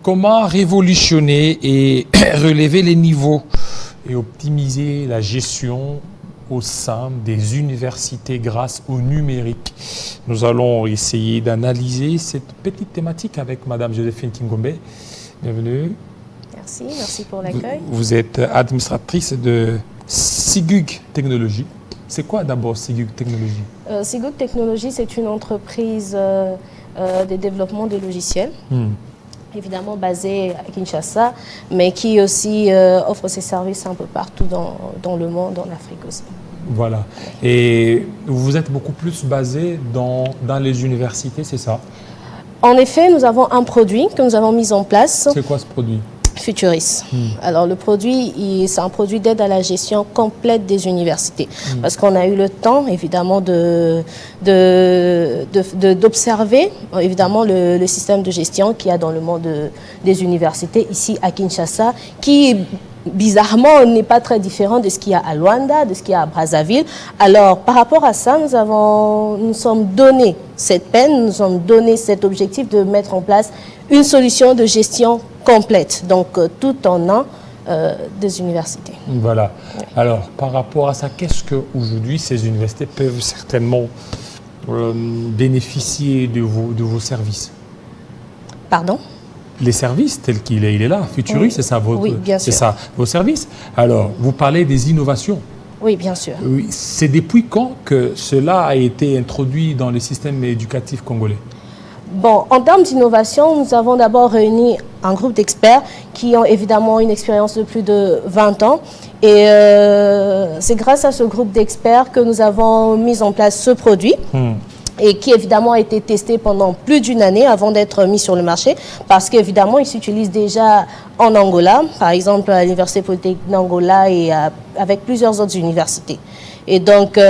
comment révolutionner et relever les niveaux et optimiser la gestion au sein des universités grâce au numérique? Nous allons essayer d'analyser cette petite thématique avec Madame Joséphine Kingombe. Bienvenue. Merci pour l'accueil. Vous êtes administratrice de Sigug Technologies. C'est quoi d'abord Sigug Technologies? Sigug Technologies, c'est une entreprise de développement de logiciels. Évidemment basée à Kinshasa, mais qui aussi offre ses services un peu partout dans le monde, en Afrique aussi. Voilà. Et vous êtes beaucoup plus basé dans les universités, c'est ça? En effet, nous avons un produit que nous avons mis en place. C'est quoi ce produit? Futuris. Alors le produit, c'est un produit d'aide à la gestion complète des universités. Parce qu'on a eu le temps, évidemment, d'observer, évidemment, le système de gestion qu'il y a dans le monde des universités, ici à Kinshasa, qui, bizarrement, n'est pas très différent de ce qu'il y a à Luanda, de ce qu'il y a à Brazzaville. Alors, par rapport à ça, nous sommes donné cette peine, nous sommes donné cet objectif de mettre en place une solution de gestion complète, donc tout en un des universités. Voilà. Oui. Alors, par rapport à ça, qu'est-ce qu'aujourd'hui ces universités peuvent certainement bénéficier de vos services? Pardon? Les services tels qu'il est, il est là, Futuris, oui. C'est ça, c'est ça, vos services. Alors, vous parlez des innovations. Oui, bien sûr. Oui, c'est depuis quand que cela a été introduit dans le système éducatif congolais? Bon, en termes d'innovation, nous avons d'abord réuni un groupe d'experts qui ont évidemment une expérience de plus de 20 ans. Et c'est grâce à ce groupe d'experts que nous avons mis en place ce produit. Et qui évidemment a été testé pendant plus d'une année avant d'être mis sur le marché, parce qu'évidemment il s'utilise déjà en Angola, par exemple à l'Université Polytechnique d'Angola et avec plusieurs autres universités. Et donc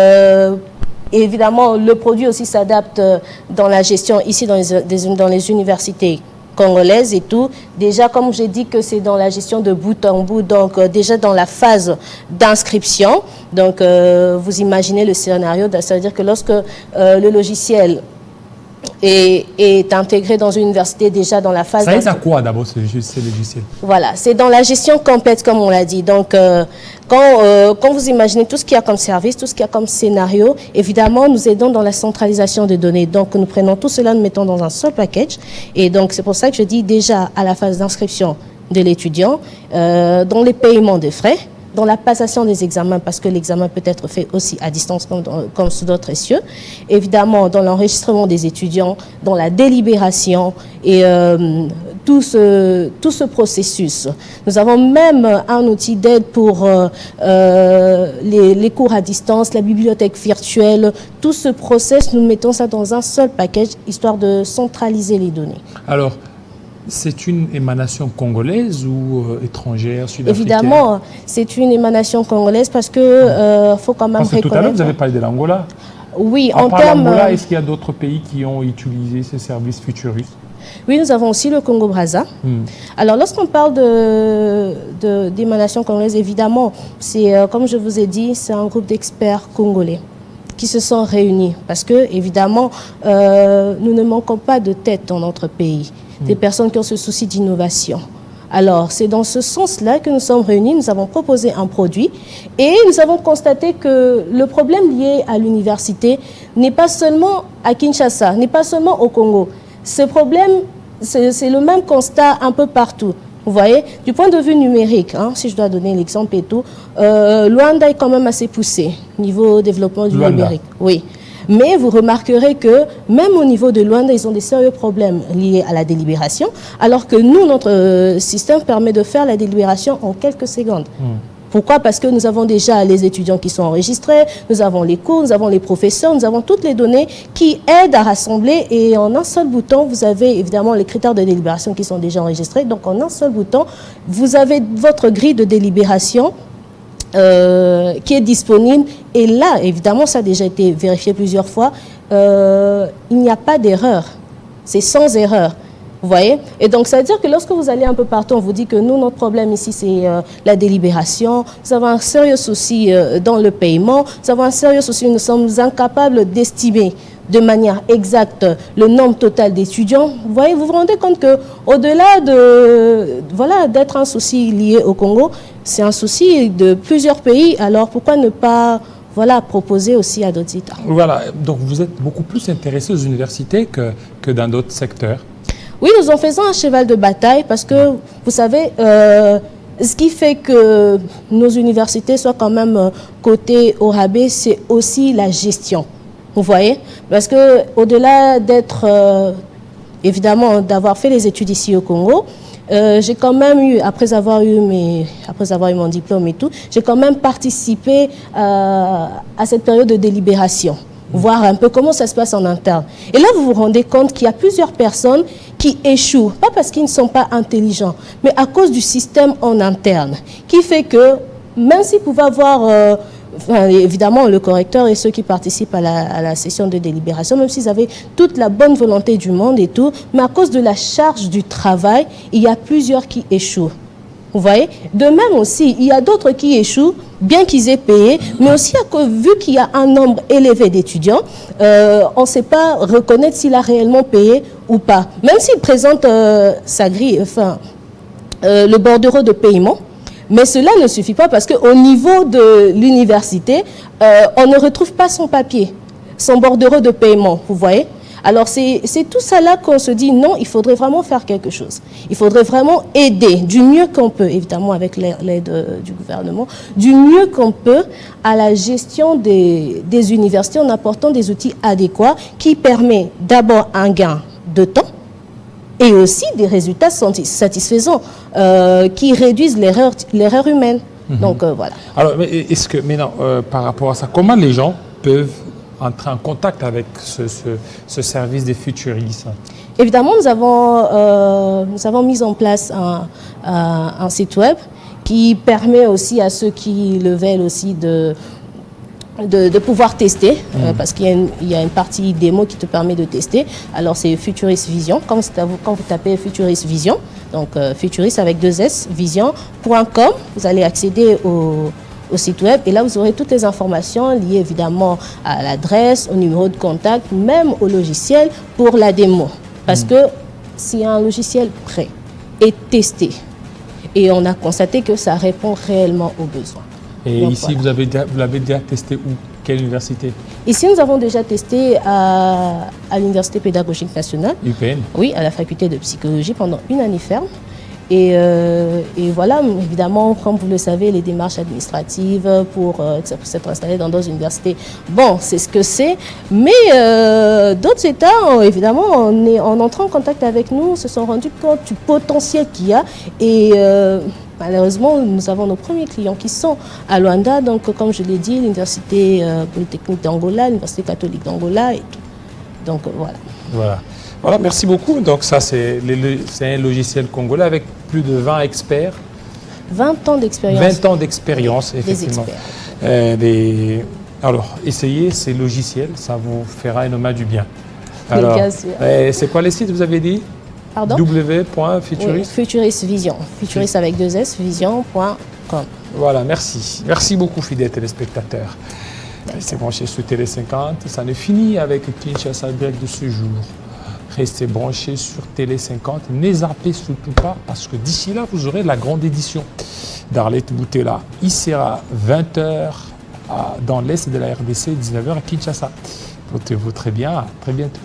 évidemment le produit aussi s'adapte dans la gestion ici dans les universités congolaises et tout. Déjà, comme j'ai dit que c'est dans la gestion de bout en bout, donc déjà dans la phase d'inscription. Donc, vous imaginez le scénario, c'est-à-dire que lorsque le logiciel est intégré dans une université déjà dans la phase... Ça aide à quoi d'abord ce logiciel? Voilà, c'est dans la gestion complète comme on l'a dit. Donc, quand vous imaginez tout ce qu'il y a comme service, tout ce qu'il y a comme scénario, évidemment, nous aidons dans la centralisation des données. Donc, nous prenons tout cela, nous mettons dans un seul package. Et donc, c'est pour ça que je dis déjà à la phase d'inscription de l'étudiant, dans les paiements des frais, dans la passation des examens, parce que l'examen peut être fait aussi à distance comme sous d'autres cieux. Évidemment, dans l'enregistrement des étudiants, dans la délibération et tout ce processus. Nous avons même un outil d'aide pour les cours à distance, la bibliothèque virtuelle. Tout ce process, nous mettons ça dans un seul package, histoire de centraliser les données. Alors, c'est une émanation congolaise ou étrangère, sud-africaine? Évidemment, c'est une émanation congolaise parce que faut quand même reconnaître... Tout à l'heure, vous avez parlé de l'Angola. Oui, en termes... l'Angola, est-ce qu'il y a d'autres pays qui ont utilisé ces services Futuris? Oui, nous avons aussi le Congo-Brazza. Alors, lorsqu'on parle d'émanation congolaise, évidemment, c'est, comme je vous ai dit, c'est un groupe d'experts congolais qui se sont réunis parce que, évidemment, nous ne manquons pas de tête dans notre pays. Des personnes qui ont ce souci d'innovation. Alors, c'est dans ce sens-là que nous sommes réunis, nous avons proposé un produit et nous avons constaté que le problème lié à l'université n'est pas seulement à Kinshasa, n'est pas seulement au Congo. Ce problème, c'est le même constat un peu partout. Vous voyez, du point de vue numérique, hein, si je dois donner l'exemple et tout, Luanda est quand même assez poussé au niveau développement du numérique. Oui. Mais vous remarquerez que même au niveau de Luanda, ils ont des sérieux problèmes liés à la délibération, alors que nous, notre système permet de faire la délibération en quelques secondes. Pourquoi? Parce que nous avons déjà les étudiants qui sont enregistrés, nous avons les cours, nous avons les professeurs, nous avons toutes les données qui aident à rassembler et en un seul bouton, vous avez évidemment les critères de délibération qui sont déjà enregistrés. Donc en un seul bouton, vous avez votre grille de délibération qui est disponible. Et là, évidemment, ça a déjà été vérifié plusieurs fois, il n'y a pas d'erreur. C'est sans erreur. Vous voyez? Et donc, ça veut dire que lorsque vous allez un peu partout, on vous dit que nous, notre problème ici, c'est la délibération. Nous avons un sérieux souci dans le paiement. Nous avons un sérieux souci, nous sommes incapables d'estimer de manière exacte le nombre total d'étudiants, vous vous rendez compte qu'au-delà d'être un souci lié au Congo, c'est un souci de plusieurs pays. Alors pourquoi ne pas proposer aussi à d'autres États? Voilà, donc vous êtes beaucoup plus intéressé aux universités que dans d'autres secteurs. Oui, nous en faisons un cheval de bataille parce que, vous savez, ce qui fait que nos universités soient quand même cotées au rabais, c'est aussi la gestion. Vous voyez? Parce que au-delà d'être, évidemment, d'avoir fait les études ici au Congo, j'ai quand même eu, après avoir eu mon diplôme et tout, j'ai quand même participé à cette période de délibération, voir un peu comment ça se passe en interne. Et là, vous vous rendez compte qu'il y a plusieurs personnes qui échouent, pas parce qu'ils ne sont pas intelligents, mais à cause du système en interne, qui fait que, même s'ils pouvaient avoir, évidemment, le correcteur et ceux qui participent à la session de délibération, même s'ils avaient toute la bonne volonté du monde et tout, mais à cause de la charge du travail, il y a plusieurs qui échouent. Vous voyez? De même aussi, il y a d'autres qui échouent, bien qu'ils aient payé, mais aussi vu qu'il y a un nombre élevé d'étudiants, on ne sait pas reconnaître s'il a réellement payé ou pas. Même s'il présente sa grille, le bordereau de paiement, mais cela ne suffit pas parce qu'au niveau de l'université, on ne retrouve pas son papier, son bordereau de paiement, vous voyez? Alors c'est tout ça là qu'on se dit non, il faudrait vraiment faire quelque chose. Il faudrait vraiment aider du mieux qu'on peut, évidemment avec l'aide du gouvernement, du mieux qu'on peut à la gestion des universités en apportant des outils adéquats qui permettent d'abord un gain de temps et aussi des résultats satisfaisants qui réduisent l'erreur humaine. Donc voilà. Alors, est-ce que maintenant, par rapport à ça, comment les gens peuvent entrer en contact avec ce service des futuristes? Évidemment, nous avons mis en place un site web qui permet aussi à ceux qui le veulent aussi de pouvoir tester, parce qu'il y a une partie démo qui te permet de tester. Alors c'est Futurist Vision, quand vous tapez Futurist Vision, donc Futurist avec 2 S, vision.com, vous allez accéder au site web et là vous aurez toutes les informations liées évidemment à l'adresse, au numéro de contact, même au logiciel pour la démo. Parce que c'est un logiciel prêt et testé et on a constaté que ça répond réellement aux besoins. Et donc, ici, voilà. vous l'avez déjà testé où? Quelle université? Ici, nous avons déjà testé à l'Université pédagogique nationale. UPN? Oui, à la faculté de psychologie pendant une année ferme. Et voilà, évidemment, comme vous le savez, les démarches administratives pour s'être installé dans d'autres universités, bon, c'est ce que c'est. Mais d'autres États, évidemment, en entrant en contact avec nous, se sont rendus compte du potentiel qu'il y a. Et malheureusement, nous avons nos premiers clients qui sont à Luanda. Donc, comme je l'ai dit, l'Université polytechnique d'Angola, l'Université catholique d'Angola et tout. Donc, voilà. Voilà, merci beaucoup. Donc ça, c'est un logiciel congolais avec plus de 20 experts. 20 ans d'expérience. 20 ans d'expérience, effectivement. Des experts. Alors, essayez ces logiciels, ça vous fera énormément du bien. Alors, bien sûr. C'est quoi les sites, vous avez dit? Pardon? w.futurist? Oui, Futurist Vision. Futurist avec 2 S, vision.com. Voilà, merci. Merci beaucoup, fidèles téléspectateurs. Restez branchés sur Télé 50. Ça ne finit avec Kinshasa Break de ce jour. Restez branchés sur Télé 50. Ne zappez surtout pas parce que d'ici là, vous aurez la grande édition d'Arlette Boutella. Il sera 20h dans l'est de la RDC, 19h à Kinshasa. Portez-vous très bien. À très bientôt.